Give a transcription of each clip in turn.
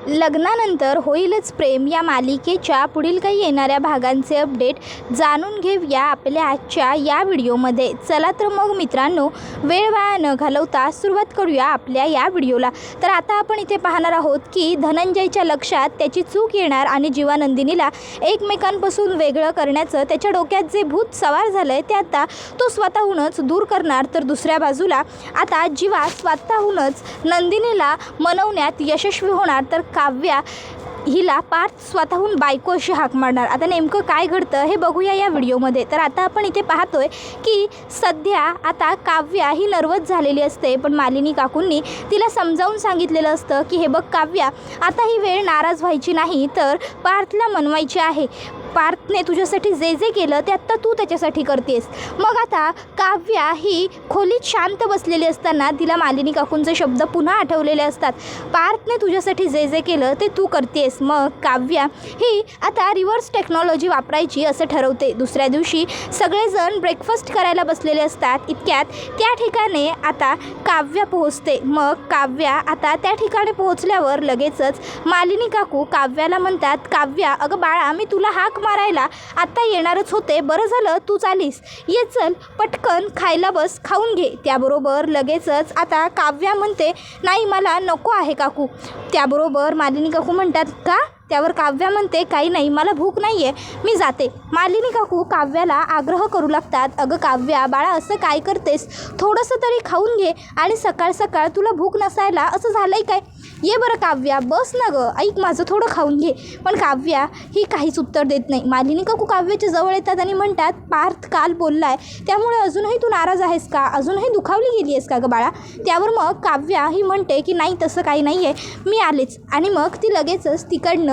लग्नानंतर होईलच प्रेम या मालिकेच्या पुढील काही येणाऱ्या भागांचे अपडेट जाणून घेऊया आपल्या आजच्या या व्हिडिओमध्ये। चला तर मग मित्रांनो, वेळ वाया न घालवता सुरुवात करूया आपल्या या व्हिडिओला। तर आता आपण इथे पाहणार आहोत की धनंजयच्या लक्षात त्याची चूक येणार आणि जीवानंदिनीला एकमेकांपासून वेगळं करण्याचं त्याच्या डोक्यात जे भूत सवार झालंय ते आता तो स्वतःहूनच दूर करणार। तर दुसऱ्या बाजूला आता जीवा स्वतःहूनच नंदिनीला मनवण्यात यशस्वी होणार, तर काव्या हिला पार्थ स्वतःहून बायको अशी हाक मारणार। आता नेमकं काय घडतं हे बघूया या व्हिडिओमध्ये। तर आता आपण इथे पाहतोय की सध्या आता काव्या ही नर्वस झालेली असते, पण मालिनी काकूंनी तिला समजावून सांगितलेलं असतं की हे बघ काव्या, आता ही वेळ नाराज व्हायची नाही, तर पार्थला मनवायची आहे। पार्थने तुझ्यासाठी जे जे केलं ते आत्ता तू त्याच्यासाठी करतेस। मग आता काव्या ही खोलीत शांत बसलेली असताना तिला मालिनी काकूंचे शब्द पुन्हा आठवलेले असतात, पार्थने तुझ्यासाठी जे जे केलं ते तू करतेस। मग काव्या ही आता रिव्हर्स टेक्नॉलॉजी वापरायची असं ठरवते। दुसऱ्या दिवशी सगळेजण ब्रेकफास्ट करायला बसलेले असतात, इतक्यात त्या ठिकाणी आता काव्या पोहोचते। मग काव्या आता त्या ठिकाणी पोहोचल्यावर लगेचच मालिनी काकू काव्याला म्हणतात, काव्या अगं बाळा, मी तुला हाक मारायला आत्ता येणारच होते, बरं झालं तू चालीस, ये चल पटकन खायला बस, खाऊन घे। त्याबरोबर लगेचच आता काव्या म्हणते, नाही मला नको आहे काकू। त्याबरोबर मालिनी काकू म्हणतात, का? त्यावर काव्या म्हणते, काही नाही, मला भूक नाही आहे, मी जाते। मालिनी काकू काव्याला आग्रह करू लागतात, अगं काव्या बाळा, असं काय करतेस, थोडंसं तरी खाऊन घे, आणि सकाळ सकाळ तुला भूक नसायला असं झालंय काय? ये बरं काव्या, बस ना गं, ऐक माझं, थोडं खाऊन घे। पण काव्या ही काहीच उत्तर देत नाही। मालिनी काकू काव्याच्या जवळ येतात आणि म्हणतात, पार्थ काल बोललाय, त्यामुळे अजूनही तू नाराज आहेस का, अजूनही दुखावली गेली आहेस का गं बाळा? त्यावर मग काव्या ही म्हणते की नाही, तसं काही नाही आहे, मी आलेच। आणि मग ती लगेचच तिकडनं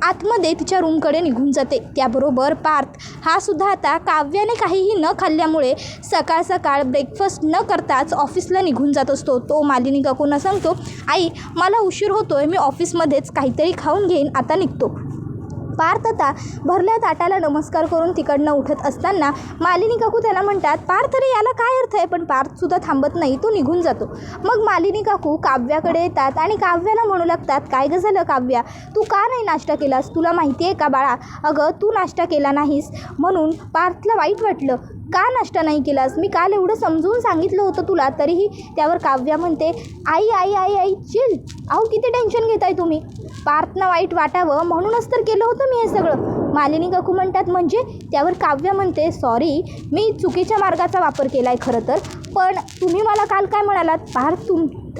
आतमध्ये तिच्या रूमकडे निघून जाते। त्याबरोबर पार्थ हा सुद्धा आता काव्याने काहीही न खाल्ल्यामुळे सकाळ सकाळ ब्रेकफास्ट न करताच ऑफिसला निघून जात असतो। तो मालिनी काकूंना सांगतो, आई मला उशीर होतोय, मी ऑफिसमध्येच काहीतरी खाऊन घेईन, आता निघतो। पार्थ आता भरल्या ताटाला नमस्कार करून तिकडनं उठत असताना मालिनी काकू त्याला म्हणतात, पार्थ रे, याला काय अर्थ आहे? पण पार्थसुद्धा थांबत नाही, तो निघून जातो। मग मालिनी काकू काव्याकडे येतात आणि काव्याला म्हणू लागतात, काय गं झालं काव्या, तू का नाही नाश्ता केलास? तुला माहिती आहे का बाळा, अगं तू नाश्ता केला नाहीस म्हणून पार्थला वाईट वाटलं, का नाश्ता नाही केलास? मी काल एवढं समजून सांगितलं होतं तुला, तरीही? त्यावर काव्या म्हणते, आई आई आई आई चिल, अहो किती टेन्शन घेताय तुम्ही, पार्थना वाईट वाटावं म्हणूनच तर केलं होतं मी हे सगळं। मालिनी काकू म्हणतात, म्हणजे? त्यावर काव्या म्हणते, सॉरी, मी चुकीच्या मार्गाचा वापर केला आहे खरं तर, पण तुम्ही मला काल काय म्हणालात, पार्थ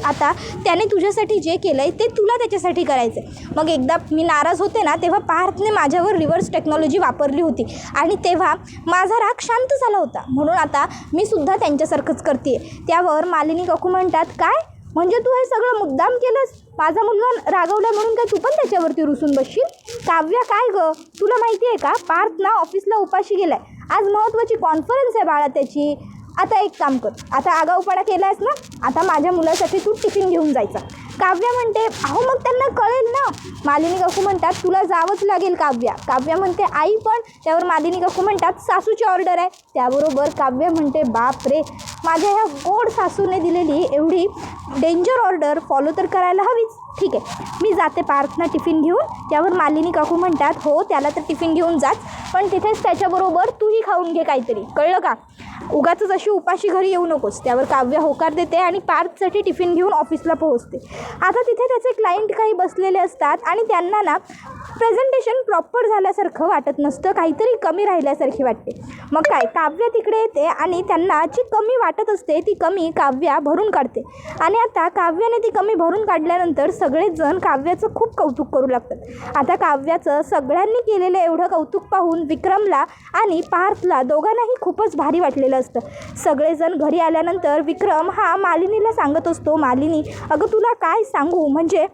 आता त्याने तुझ्यासाठी जे केलं आहे ते तुला त्याच्यासाठी करायचं आहे। मग एकदा मी नाराज होते ना, तेव्हा पार्थने माझ्यावर रिव्हर्स टेक्नॉलॉजी वापरली होती आणि तेव्हा माझा राग शांत झाला होता, म्हणून आता मी सुद्धा त्यांच्यासारखंच करते। त्यावर मालिनी काकू म्हणतात, काय म्हणजे तू हे सगळं मुद्दाम केलंस? माझा मुलगा रागवला म्हणून काय तू पण त्याच्यावरती रुसून बसशील? काव्या काय गं, तुला माहिती आहे का, पार्थ ना ऑफिसला उपाशी गेलाय, आज महत्त्वाची कॉन्फरन्स आहे बाळा त्याची। आता एक काम कर, आता आगाऊपणा केला आहेस ना, आता माझ्या मुलासाठी तू टिफिन घेऊन जायचा। काव्या म्हणते, अहो मग त्यांना कळेल ना। मालिनी काकू म्हणतात, तुला जावंच लागेल काव्या। काव्या म्हणते, आई पण? त्यावर मालिनी काकू म्हणतात, सासूची ऑर्डर आहे। त्याबरोबर काव्या म्हणते, बाप रे, माझ्या ह्या गोड सासूने दिलेली एवढी डेंजर ऑर्डर फॉलो तर करायला हवीच, ठीक आहे, मी जाते पार्थना टिफिन घेऊन। त्यावर मालिनी काकू म्हणतात, हो त्याला तर टिफिन घेऊन जाच, पण तिथेच त्याच्याबरोबर तूही खाऊन घे काहीतरी, कळलं का? उगाच अशी उपाशी घरी येऊ नकोस। त्यावर काव्या होकार देते आणि पार्थसाठी टिफिन घेऊन ऑफिसला पोहोचते। आता तिथे त्याचे क्लायंट काही बसलेले असतात आणि त्यांना ना प्रेझेंटेशन प्रॉपर झाल्यासारखं वाटत नसतं, काहीतरी कमी राहिल्यासारखी वाटते। मग काय, काव्या तिकडे येते आणि त्यांना जी कमी वाटत असते ती कमी काव्या भरून काढते। आणि आता काव्याने ती कमी भरून काढल्यानंतर सगळेजण काव्याचं खूप कौतुक करू लागतात। आता काव्याचं सगळ्यांनी केलेलं एवढं कौतुक पाहून विक्रमला आणि पार्थला दोघांनाही खूपच भारी वाटलेलं असतं। सगळेजण घरी आल्यानंतर विक्रम हा मालिनीला सांगत असतो, मालिनी अगं तुला काय सांगू, म्हणजे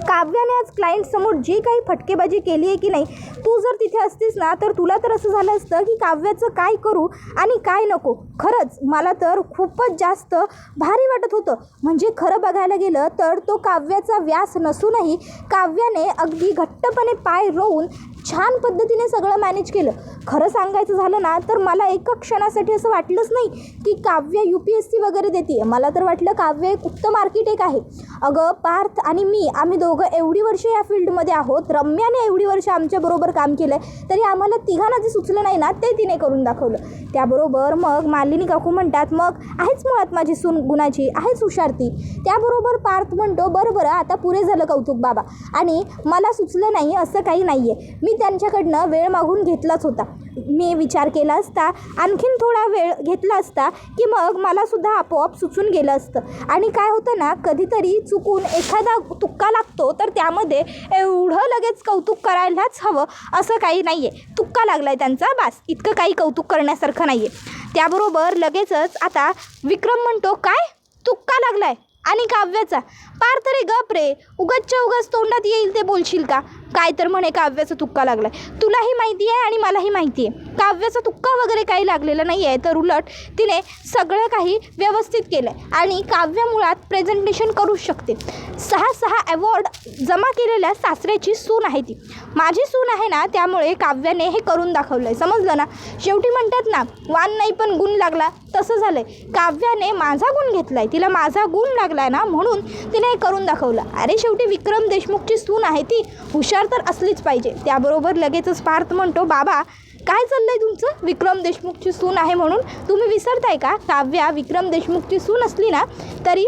काव्याने आज क्लायंटसमोर जी काही फटकेबाजी केली आहे की नाही, तू जर तिथे असतीस ना तर तुला तर असं झालं असतं की काव्याचं काय करू आणि काय नको। खरंच मला तर खूपच जास्त भारी वाटत होतं, म्हणजे खरं बघायला गेलं तर तो काव्याचा व्यास नसूनही काव्याने अगदी घट्टपणे पाय रोवून छान पद्धतीने सगळं मॅनेज केलं. खरं सांगायचं झालं ना तर मला एका क्षणासाठी असं वाटलंच नाही की काव्य UPSC वगैरे देते. मला तर वाटलं काव्य एक उत्तम आर्किटेक्ट आहे. अगं पार्थ आणि मी आम्ही दोघं एवढी वर्ष या फील्डमध्ये आहोत. रम्याने एवढी वर्ष आमच्याबरोबर काम केलं आहे, तरी आम्हाला तिघांना जे सुचलं नाही ना ते तिने करून दाखवलं. त्याबरोबर मग मालिनी काकू म्हणतात, मग आहेच मुळात माझी सून गुणाची, आहेच हुशार ती. त्याबरोबर पार्थ म्हणतो, बरं आता पुरे झालं कौतुक बाबा, आणि मला सुचलं नाही असं काही नाही आहे. मी त्यांच्याकडनं वेळ मागून घेतलाच होता. मी विचार केला असता, आणखीन थोडा वेळ घेतला असता की मग मलासुद्धा आपोआप सुचून गेलं असतं. आणि काय होतं ना, कधीतरी चुकून एखादा तुक्का लागतो तर त्यामध्ये एवढं लगेच कौतुक करायलाच हवं असं काही नाही आहे. तुक्का लागला आहे त्यांचा, बास, इतकं काही कौतुक करण्यासारखं नाही आहे. त्याबरोबर लगेचच आता विक्रम म्हणतो, काय तुक्का लागला आहे आणि काव्याचा? पार्थ रे गप रे, उगाचच्या उगाच तोंडात येईल ते बोलशील का? काय तर म्हणे काव्याचा तुक्का लागला आहे. तुलाही माहिती आहे आणि मलाही माहिती आहे काव्याचा तुक्का वगैरे काही लागलेला नाही आहे. तर उलट तिने सगळं काही व्यवस्थित केलं आहे आणि काव्य मुळात प्रेझेंटेशन करू शकते. 6 अवॉर्ड जमा केलेल्या सासऱ्याची सून आहे ती. माझी सून आहे ना, त्यामुळे काव्याने हे करून दाखवलं आहे. समजलं ना? शेवटी म्हणतात ना, वान नाही पण गुण लागला, तसं झालं आहे. काव्याने माझा गुण घेतला आहे, तिला माझा गुण लागला आहे ना, म्हणून तिने हे करून दाखवलं. अरे शेवटी विक्रम देशमुखची सून आहे ती, हुशार तर असलीच पाहिजे. त्याबरोबर लगेचच पार्थ म्हणतो, बाबा काय चाललंय तुमचं? विक्रम देशमुखची सून आहे म्हणून तुम्ही विसरताय का? काव्या विक्रम देशमुखची सून असली ना तरी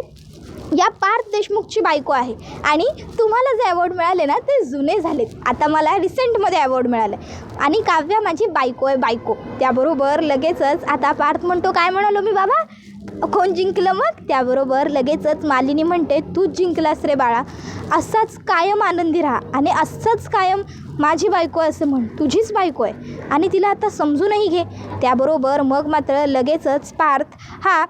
या पार्थ देशमुखची बायको आहे. आणि तुम्हाला जे अवॉर्ड मिळाले ना ते जुने झालेत, आता मला रिसेंटमध्ये अवॉर्ड मिळाले आणि काव्या माझी बायको आहे, बायको. त्याबरोबर लगेचच आता पार्थ म्हणतो, काय म्हणालो मी बाबा? कोण जिंकलं मग? त्याबरोबर लगेचच मालिनी म्हणते, तूच जिंकलास रे बाळा. असाच कायम आनंदी राहा आणि असंच कायम माझी बायको असं म्हण, तुझीच बायको आहे आणि तिला आता समजूनही घे. त्याबरोबर मग मात्र लगेचच पार्थ हा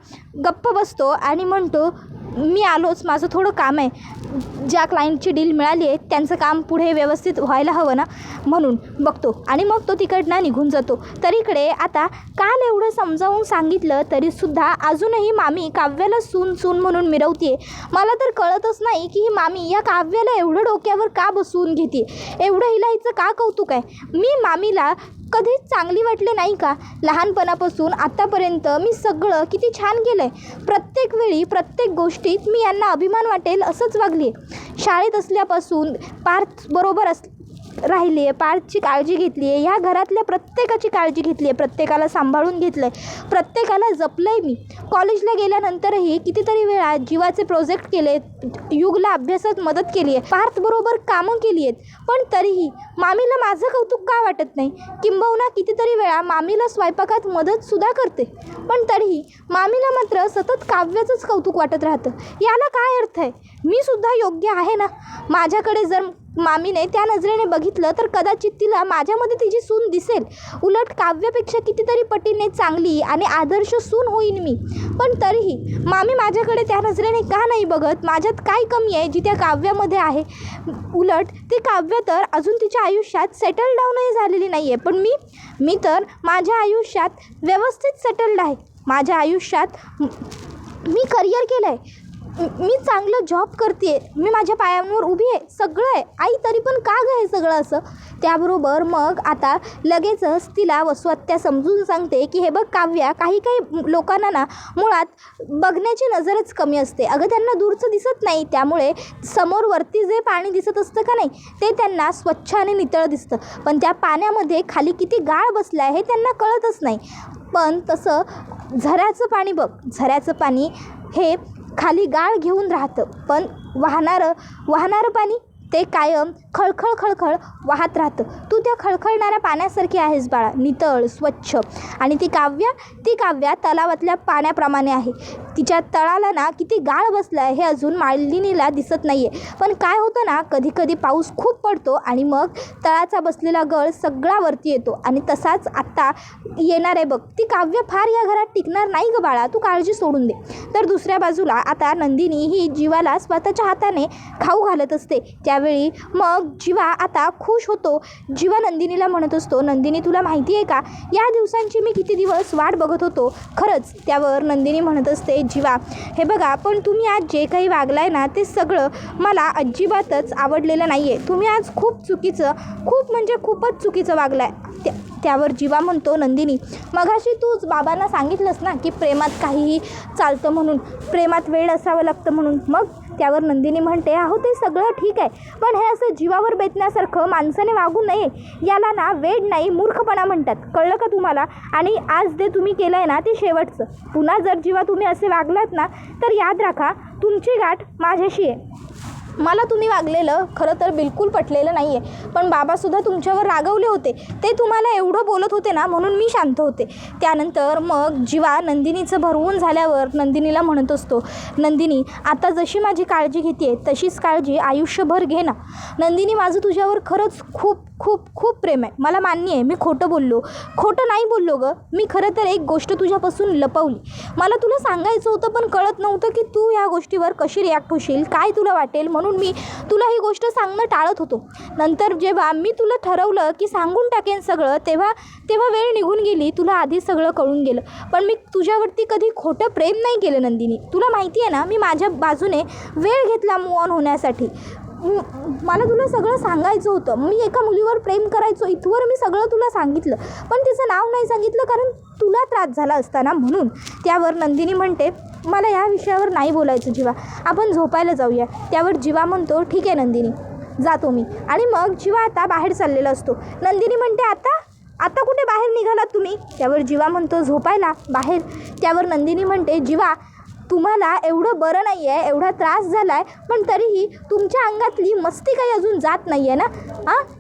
गप्प बसतो आणि म्हणतो, मी आलोच, माझं थोडं काम आहे. ज्या क्लायंटची डील मिळाली आहे त्यांचं काम पुढे व्यवस्थित व्हायला हवं ना, म्हणून बघतो. आणि मग तो तिकडनं निघून जातो. तर इकडे आता काल एवढं समजावून सांगितलं तरीसुद्धा अजूनही मामी काव्याला सून म्हणून मिरवते. मला तर कळतच नाही की ही मामी या काव्याला एवढं डोक्यावर का बसवून घेते, एवढं हिला हिचं का कौतुक आहे. मी मामीला कधीच चांगली वाटले नाही का? लहानपणापासून आत्तापर्यंत मी सगळं किती छान केलं आहे. प्रत्येक वेळी प्रत्येक गोष्टीत मी यांना अभिमान वाटेल असंच वागली आहे. शाळेत असल्यापासून पार्थ बरोबर राहिली आहे, पार्थची काळजी घेतली आहे, ह्या घरातल्या प्रत्येकाची काळजी घेतली आहे, प्रत्येकाला सांभाळून घेतलं आहे, प्रत्येकाला जपलं आहे मी. कॉलेजला गेल्यानंतरही कितीतरी वेळा जीवाचे प्रोजेक्ट केले, युगला अभ्यासात मदत केली आहे, पार्थबरोबर कामं केली आहेत. पण तरीही मामीला माझं कौतुक का वाटत नाही? किंबहुना कितीतरी वेळा मामीला स्वयंपाकात मदतसुद्धा करते, पण तरीही मामीला मात्र सतत काव्याचंच कौतुक वाटत राहतं. याला काय अर्थ आहे? मी सुद्धा योग्य आहे ना? माझ्याकडे जर मामीने त्या नजरेने बघितलं तर कदाचित तिला माझ्यामध्ये तिची सून दिसेल. उलट काव्यापेक्षा कितीतरी पटीने चांगली आणि आदर्श सून होईन मी. पण तरीही मामी माझ्याकडे त्या नजरेने का नाही बघत? माझ्यात काय कमी आहे जी त्या काव्यामध्ये आहे? उलट ती काव्य तर अजून तिच्या आयुष्यात सेटल डाऊनही झालेली नाही आहे, पण मी तर माझ्या आयुष्यात व्यवस्थित सेटल्ड आहे. माझ्या आयुष्यात मी करिअर केलं आहे, मी चांगलं जॉब करते आहे, मी माझ्या पायांवर उभी आहे, सगळं आहे. आई तरी पण का गं हे सगळं असं? त्याबरोबर मग आता लगेचच तिला वसुहत्या समजून सांगते की हे बघ काव्या, काही लोकांना ना मुळात बघण्याची नजरच कमी असते. अगं त्यांना दूरचं दिसत नाही, त्यामुळे समोर वरती जे पाणी दिसत असतं का नाही ते त्यांना स्वच्छ आणि नितळ दिसतं, पण त्या पाण्यामध्ये खाली किती गाळ बसला आहे हे त्यांना कळतच नाही. पण तसं झऱ्याचं पाणी बघ, झऱ्याचं पाणी हे खाली गाळ घेऊन राहतं, पण वाहणारं पाणी ते कायम खळखळ वाहत राहतं. तू त्या खळखळणाऱ्या पाण्यासारखी आहेस बाळा, नितळ स्वच्छ. आणि ती काव्या तलावातल्या पाण्याप्रमाणे आहे. तिच्या तळाला ना किती गाळ बसला आहे हे अजून मालिनीला दिसत नाही आहे. पण काय होतं ना, कधी पाऊस खूप पडतो आणि मग तळाचा बसलेला गळ सगळा वरती येतो. आणि तसाच आत्ता येणार आहे बघ. ती काव्य फार या घरात टिकणार नाही गं बाळा, तू काळजी सोडून दे. तर दुसऱ्या बाजूला आता नंदिनी ही जीवाला स्वतःच्या हाताने खाऊ घालत असते. त्यावेळी त्यावेळी मग जीवा आता खुश होतो. जीवा नंदिनीला म्हणत असतो, नंदिनी तुला माहिती आहे का, या दिवसांची मी किती दिवस वाट बघत होतो खरंच. त्यावर नंदिनी म्हणत असते, जीवा हे बघा, पण तुम्ही आज जे काही वागलाय ना ते सगळं मला अजिबातच आवडलेलं नाही आहे. तुम्ही आज खूप चुकीचं, खूप म्हणजे खूपच चुकीचं वागलाय. त्यावर जीवा म्हणतो, नंदिनी मगाशी तूच बाबांना सांगितलंस ना की प्रेमात काहीही चालतं म्हणून, प्रेमात वेळ असावं लागतं म्हणून. मग त्यावर नंदिनी म्हणते, अहो ते सगळं ठीक आहे, पण हे असं जीवावर बेतण्यासारखं माणसाने वागू नये. याला ना वेड नाही मूर्खपणा म्हणतात, कळलं का तुम्हाला. आणि आज जे तुम्ही केलं आहे ना ते शेवटचं. पुन्हा जर जीवा तुम्ही असे वागलात ना तर याद राखा तुमची गाठ माझ्याशी आहे. मला तुम्ही वागलेलं खरं तर बिलकुल पटलेलं नाही आहे, पण बाबासुद्धा तुमच्यावर रागवले होते. ते तुम्हाला एवढं बोलत होते ना म्हणून मी शांत होते. त्यानंतर मग जीवा नंदिनीचं भरवून झाल्यावर नंदिनीला म्हणत असतो, नंदिनी आता जशी माझी काळजी घेते आहे तशीच काळजी आयुष्यभर घे ना. नंदिनी माझं तुझ्यावर खरंच खूप खूप खूप प्रेम आहे. मला मान्य आहे मी खोटं बोललो, खोटं नाही बोललो गं. मी खरं तर एक गोष्ट तुझ्यापासून लपवली. मला तुला सांगायचं होतं पण कळत नव्हतं की तू या गोष्टीवर कशी रिॲक्ट होशील, काय तुला वाटेल, म्हणून मी तुला ही गोष्ट सांगणं टाळत होतो. नंतर जेव्हा मी तुला ठरवलं की सांगून टाकेन सगळं, तेव्हा वेळ निघून गेली. तुला आधी सगळं कळून गेलं, पण मी तुझ्यावरती कधी खोटं प्रेम नाही केलं नंदिनी. तुला माहिती आहे ना, मी माझ्या बाजूने वेळ घेतला मूव ऑन होण्यासाठी. मला तुला सगळं सांगायचं होतं. मी एका मुलीवर प्रेम करायचो इथवर मी सगळं तुला सांगितलं, पण तिचं नाव नाही सांगितलं कारण तुला त्रास झाला असता ना म्हणून. त्यावर नंदिनी म्हणते, मला या विषयावर नाही बोलायचं जीवा, आपण झोपायला जाऊया. त्यावर जीवा म्हणतो, ठीक आहे नंदिनी जातो मी. आणि मग जीवा आता बाहेर चाललेला असतो. नंदिनी म्हणते, आता कुठे बाहेर निघालात तुम्ही. त्यावर जीवा म्हणतो, झोपायला बाहेर. त्यावर नंदिनी म्हणते, जीवा तुम्हाला एवढं बरं नाही आहे, एवढा त्रास झाला आहे, पण तरीही तुमच्या अंगातली मस्ती काही अजून जात नाही आहे ना.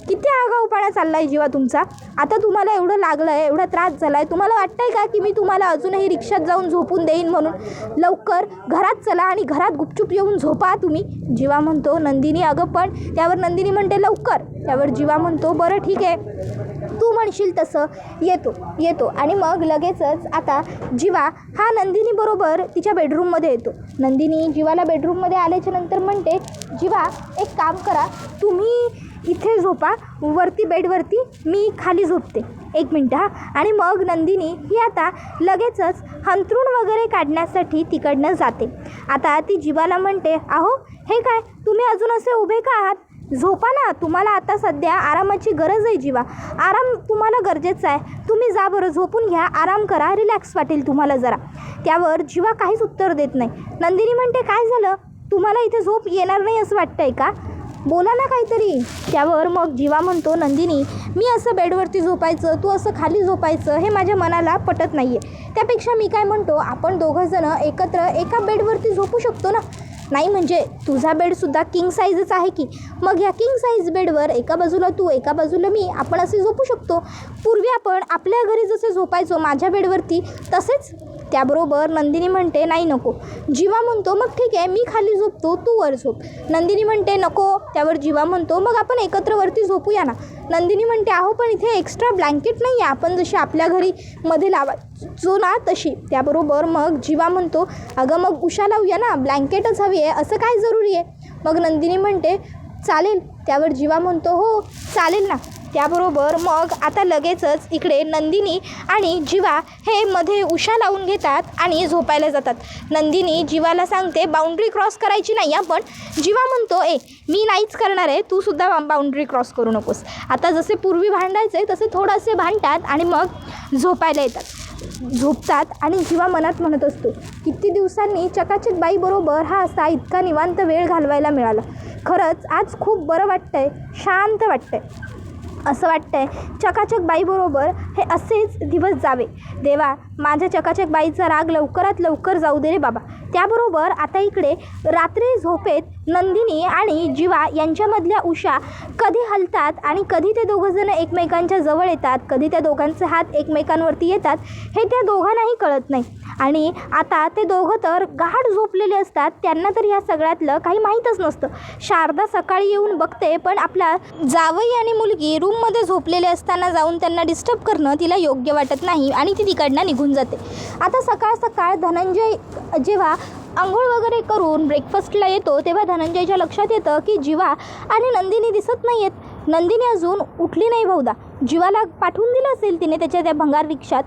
किती आगाऊपणा चालला आहे जीवा तुमचा. आता तुम्हाला एवढं लागलं आहे, एवढा त्रास झाला आहे, तुम्हाला वाटतं आहे का की मी तुम्हाला अजूनही रिक्षात जाऊन झोपून देईन म्हणून. लवकर घरात चला आणि घरात गुपचूप येऊन झोपा तुम्ही. जीवा म्हणतो, नंदिनी अगं पण. त्यावर नंदिनी म्हणते, लवकर. त्यावर जीवा म्हणतो, बरं ठीक आहे तू म्हणशील तसं येतो. आणि मग लगेचच आता जीवा हा नंदिनी बरोबर तिच्या बेडरूममध्ये येतो. नंदिनी जीवाला बेडरूममध्ये आल्याच्या नंतर म्हणते, जीवा एक काम करा, तुम्ही इथे झोपा वरती बेडवरती, मी खाली झोपते, एक मिनटं हा. आणि मग नंदिनी ही आता लगेचच अंथरूण वगैरे काढण्यासाठी तिकडनं जाते. आता ती जीवाला म्हणते, अहो हे काय तुम्ही अजून असे उभे का आहात, झोपा ना, तुम्हाला आता सध्या आरामाची गरज आहे जीवा, आराम तुम्हाला गरजेचा आहे. तुम्ही जा बरं, झोपून घ्या, आराम करा, रिलॅक्स वाटेल तुम्हाला जरा. त्यावर जीवा काहीच उत्तर देत नाही. नंदिनी म्हणते, काय झालं, तुम्हाला इथे झोप येणार नाही असं वाटतंय का, बोला ना काहीतरी. त्यावर मग जीवा म्हणतो, नंदिनी मी असं बेडवरती झोपायचं, तू असं खाली झोपायचं हे माझ्या मनाला पटत नाही आहे. त्यापेक्षा मी काय म्हणतो, आपण दोघंजणं एकत्र एका बेडवरती झोपू शकतो ना. नाही म्हणजे तुझा बेडसुद्धा किंग साईजच आहे की, मग ह्या किंग साईज बेडवर एका बाजूला तू एका बाजूला मी, आपण असे झोपू शकतो. पूर्वी आपण आपल्या घरी जसे झोपायचो माझ्या बेडवरती तसेच. त्याबरोबर नंदिनी म्हणते, नाही नको. जीवा म्हणतो, मग ठीक आहे मी खाली झोपतो, तू वर झोप. नंदिनी म्हणते, नको. त्यावर जीवा म्हणतो, मग आपण एकत्र वरती झोपूया ना. नंदिनी म्हणते, अहो पण इथे एक्स्ट्रा ब्लँकेट नाही आहे, आपण जशी आपल्या घरी मध्ये लावायचो ना तशी. त्याबरोबर मग जीवा म्हणतो, अगं मग उशा लावूया ना, ब्लँकेटच हवी आहे, असं काय जरुरी आहे. मग नंदिनी म्हणते, चालेल. त्यावर जीवा म्हणतो, हो चालेल ना. त्याबरोबर मग आता लगेचच इकडे नंदिनी आणि जीवा हे मध्ये उशा लावून घेतात आणि झोपायला जातात. नंदिनी जीवाला सांगते, बाउंड्री क्रॉस करायची नाही आपण. जीवा म्हणतो, मी नाहीच करणार आहे, तू सुद्धा बाउंड्री क्रॉस करू नकोस. आता जसे पूर्वी भांडायचे तसे थोडेसे भांडतात आणि मग झोपायला येतात, झोपतात. आणि जीवा मनात म्हणत असतो, किती दिवसांनी चकाचक बाईबरोबर हा असा इतका निवांत वेळ घालवायला मिळाला. खरंच आज खूप बरं वाटतंय, शांत वाटतंय. असं वाटतंय चकाचक बाईबरोबर हे असेच दिवस जावे. देवा माझ्या चकाचक बाईचा राग लवकरात लवकर जाऊ दे रे बाबा. त्याबरोबर आता इकडे रात्री झोपेत नंदिनी आणि जीवा यांच्यामधल्या उशा कधी हलतात आणि कधी ते दोघंजण एकमेकांच्या जवळ येतात, कधी त्या दोघांचे हात एकमेकांवरती येतात हे त्या दोघांनाही कळत नाही. आणि आता ते दोघं तर गाढ झोपलेले असतात, त्यांना तर ह्या सगळ्यातलं काही माहीतच नसतं. शारदा सकाळी येऊन बघते, पण आपला जावई आणि मुलगी रूममध्ये झोपलेले असताना जाऊन त्यांना डिस्टर्ब करणं तिला योग्य वाटत नाही आणि ती तिकडनं निघून जाते. आता सकाळ सकाळ धनंजय जेव्हा अंघोळ वगैरे करून ब्रेकफास्टला येतो तेव्हा धनंजयच्या लक्षात येतं की जीवा आणि नंदिनी दिसत नाही आहेत. नंदिनी अजून उठली नाही बहुधा. जीवाला पाठवून दिलं असेल तिने त्याच्या त्या भंगार रिक्षात.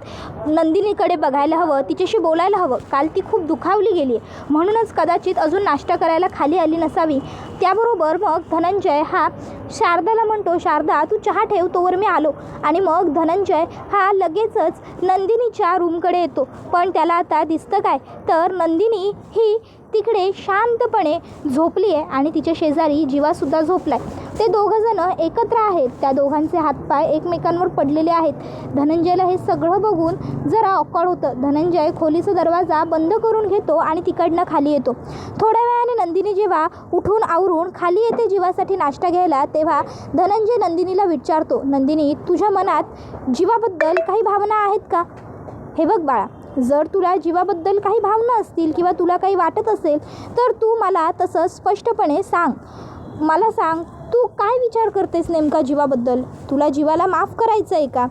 नंदिनीकडे बघायला हवं, तिच्याशी बोलायला हवं. काल ती खूप दुखावली गेली आहे, म्हणूनच कदाचित अजून नाश्ता करायला खाली आली नसावी. त्याबरोबर मग धनंजय हा शारदाला म्हणतो, शारदा तू चहा ठेव, तोवर मी आलो. आणि मग धनंजय हा लगेचच नंदिनीच्या रूमकडे येतो. पण त्याला आता दिसतं काय, तर नंदिनी ही तिकडे शांतपणे झोपली आहे आणि तिच्या शेजारी जीवासुद्धा झोपला आहे. ते दोघंजणं एकत्र आहेत. त्या दोघांचे हातपाय एकमेकांवर पडलेले आहेत. धनंजयला हे सगळं बघून जरा ऑकवर्ड होतं. धनंजय खोलीचा दरवाजा बंद करून घेतो आणि तिकडनं खाली येतो. थोड्या वेळाने नंदिनी जेव्हा उठून आवरून खाली येते जीवासाठी नाश्ता घ्यायला, तेव्हा धनंजय नंदिनीला विचारतो, नंदिनी तुझ्या मनात जीवाबद्दल काही भावना आहेत का? हे बघ बाळा, जर तुला जीवाबद्दल काही भावना असतील किंवा तुला काही वाटत असेल तर तू मला तसं स्पष्टपणे सांग. मला सांग, तू काय विचार करतेस नेमका जीवाबद्दल? तुला जीवाला माफ करायचं आहे का?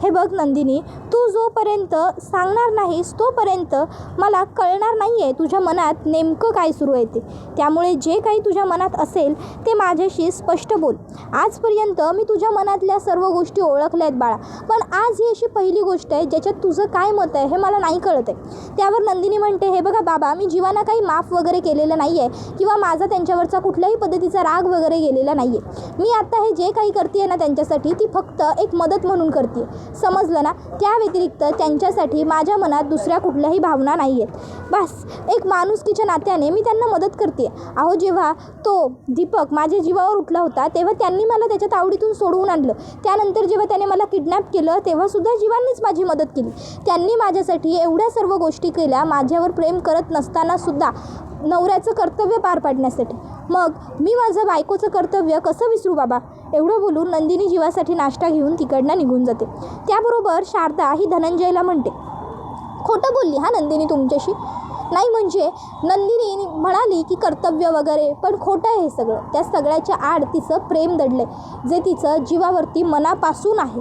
हे बघ नंदिनी, तू जोपर्यंत सांगणार नाहीस तोपर्यंत मला कळणार नाही आहे तुझ्या मनात नेमकं काय सुरू आहे ते. त्यामुळे जे काही तुझ्या मनात असेल ते माझ्याशी स्पष्ट बोल. आजपर्यंत मी तुझ्या मनातल्या सर्व गोष्टी ओळखल्या आहेत बाळा, पण आज ही अशी पहिली गोष्ट आहे ज्याच्यात तुझं काय मत आहे हे मला नाही कळत आहे. त्यावर नंदिनी म्हणते, हे बघा बाबा, मी जीवाना काही माफ वगैरे केलेलं नाही आहे किंवा माझा त्यांच्यावरचा कुठल्याही पद्धतीचा राग वगैरे गेलेला नाही आहे. मी आता हे जे काही करते आहे ना त्यांच्यासाठी, ती फक्त एक मदत म्हणून करते, समजलं ना? त्या व्यतिरिक्त त्यांच्यासाठी माझ्या मनात दुसऱ्या कुठल्याही भावना नाही आहेत. बस एक माणुसकीच्या नात्याने मी त्यांना मदत करते. अहो, जेव्हा तो दीपक माझ्या जीवावर उठला होता तेव्हा त्यांनी मला त्याच्या तावडीतून सोडवून आणलं. त्यानंतर जेव्हा त्याने मला किडनॅप केलं तेव्हासुद्धा जीवांनीच माझी मदत केली. त्यांनी माझ्यासाठी एवढ्या सर्व गोष्टी केल्या, माझ्यावर प्रेम करत नसतानासुद्धा नवऱ्याचं कर्तव्य पार पाडण्यासाठी. मग मी माझं बायकोचं कर्तव्य कसं विसरू बाबा? एवढं बोलून नंदिनी जीवासाठी नाश्ता घेऊन तिकडनं निघून जाते. त्याबरोबर शारदा ही धनंजयला म्हणते, खोटं बोलली हा नंदिनी तुमच्याशी? नाही म्हणजे नंदिनी म्हणाली की कर्तव्य वगैरे, पण खोटं आहे हे सगळं. त्या सगळ्याच्या आड तिचं प्रेम दडलं आहे, जे तिचं जीवावरती मनापासून आहे.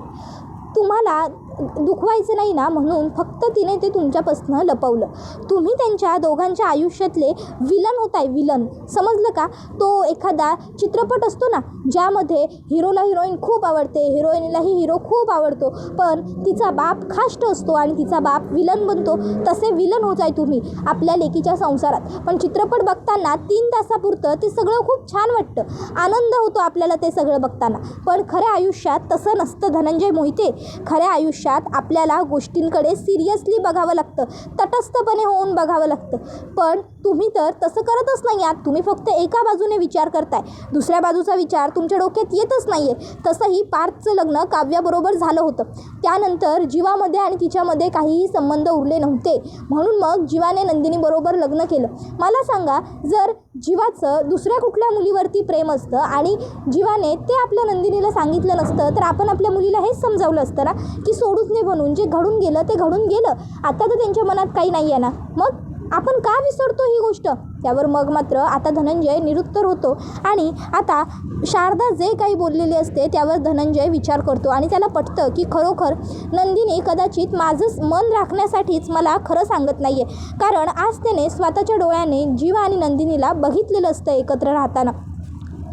तुम्हाला दुखवायचं नाही ना म्हणून फक्त तिने ते तुमच्यापासून लपवलं. तुम्ही त्यांच्या दोघांच्या आयुष्यातले विलन होताय, विलन, समजलं का? तो एखादा चित्रपट असतो ना ज्यामध्ये हिरोला हिरोईन खूप आवडते, हिरोईनलाही हिरो खूप आवडतो, पण तिचा बाप खाष्ट असतो आणि तिचा बाप विलन बनतो. तसे विलन होत आहे तुम्ही आपल्या लेकीच्या संसारात. पण चित्रपट बघताना 3 तासापुरतं ते सगळं खूप छान वाटतं, आनंद होतो आपल्याला ते सगळं बघताना. पण खऱ्या आयुष्यात तसं नसतं धनंजय मोहिते. खऱ्या आयुष्यात आपल्याला गोष्टींकडे सिरियसली बघावं लागतं, तटस्थपणे होऊन बघावं लागतं. पण तुम्ही तर तसं करतच नाही आहात. तुम्ही फक्त एका बाजूने विचार करताय, दुसऱ्या बाजूचा विचार तुमच्या डोक्यात येतच नाही आहे. तसंही पार्थचं लग्न काव्याबरोबर झालं होतं. त्यानंतर जीवामध्ये आणि तिच्यामध्ये काहीही संबंध उरले नव्हते, म्हणून मग जीवाने नंदिनीबरोबर लग्न केलं. मला सांगा, जर जीवाचं दुसऱ्या कुठल्या मुलीवरती प्रेम असतं आणि जीवाने ते आपल्या नंदिनीला सांगितलं नसतं तर आपण आपल्या मुलीला हेच समजावलं असतं ना की सोडूच नाही बनून, जे घडून गेलं ते घडून गेलं. आता तर त्यांच्या मनात काही नाही आहे ना, मग आपण का विसरतो ही गोष्ट? त्यावर मग मात्र आता धनंजय निरुत्तर होतो आणि आता शारदा जे काही बोललेली असते त्यावर धनंजय विचार करतो आणि त्याला पटतं की खरोखर नंदिनी कदाचित माझं मन राखण्यासाठीच मला खरं सांगत नाही आहे, कारण आज त्याने स्वतःच्या डोळ्याने जीवा आणि नंदिनीला बघितलेलं असतं एकत्र राहताना.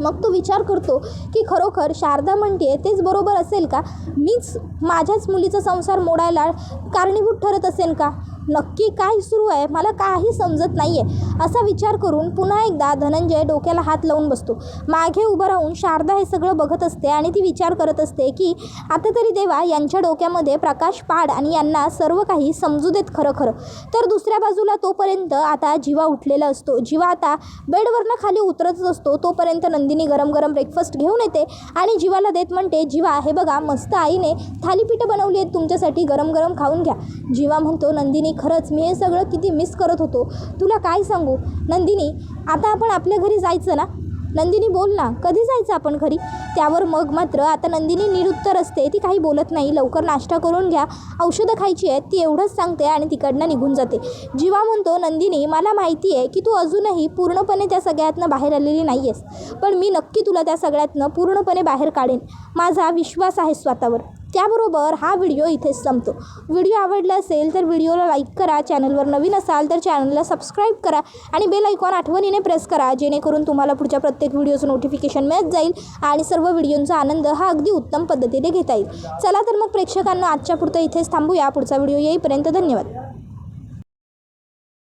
मग तो विचार करतो की खरोखर शारदा म्हणते तेच बरोबर असेल का? मीच माझ्याच मुलीचा संसार मोडायला कारणीभूत ठरत असेल का? नक्की काय सुरू आहे मला काही समजत नाही आहे. असा विचार करून पुन्हा एकदा धनंजय डोक्याला हात लावून बसतो. मागे उभं राहून शारदा हे सगळं बघत असते आणि ती विचार करत असते की आता तरी देवा यांच्या डोक्यामध्ये प्रकाश पाड आणि यांना सर्व काही समजू देत खरं खरं. तर दुसऱ्या बाजूला तोपर्यंत आता जीवा उठलेला असतो. जीवा आता बेडवरनं खाली उतरतच असतो. तोपर्यंत नंदिनी गरम गरम ब्रेकफास्ट घेऊन येते आणि जीवाला देत म्हणते, जीवा हे बघा मस्त आईने थालीपीठं बनवली आहेत तुमच्यासाठी, गरम गरम खाऊन घ्या. जीवा म्हणतो, नंदिनी खरंच मी हे सगळं किती मिस करत होतो, तुला काय सांगू. नंदिनी आता आपण आपल्या घरी जायचं ना? नंदिनी बोल ना, कधी जायचं आपण घरी? त्यावर मग मात्र आता नंदिनी निरुत्तर असते, ती काही बोलत नाही. लवकर नाश्ता करून घ्या, औषधं खायची आहेत, ती एवढंच सांगते आणि तिकडनं निघून जाते. जीवा म्हणतो, नंदिनी मला माहिती आहे की तू अजूनही पूर्णपणे त्या सगळ्यातनं बाहेर आलेली नाही आहेस, पण मी नक्की तुला त्या सगळ्यातनं पूर्णपणे बाहेर काढेन. माझा विश्वास आहे स्वतःवर. त्याबरोबर हा व्हिडिओ इथेच संपतो. व्हिडिओ आवडला असेल तर व्हिडिओला लाईक करा, चॅनलवर नवीन असाल तर चॅनलला सबस्क्राईब करा आणि बेल आयकॉन आठवणीने प्रेस करा, जेणेकरून तुम्हाला पुढच्या प्रत्येक व्हिडिओचं नोटिफिकेशन मिळत जाईल आणि सर्व व्हिडिओंचा आनंद हा अगदी उत्तम पद्धतीने घेता येईल. चला तर मग प्रेक्षकांना आजच्या पुरतं इथेच थांबूया. पुढचा व्हिडिओ येईपर्यंत धन्यवाद.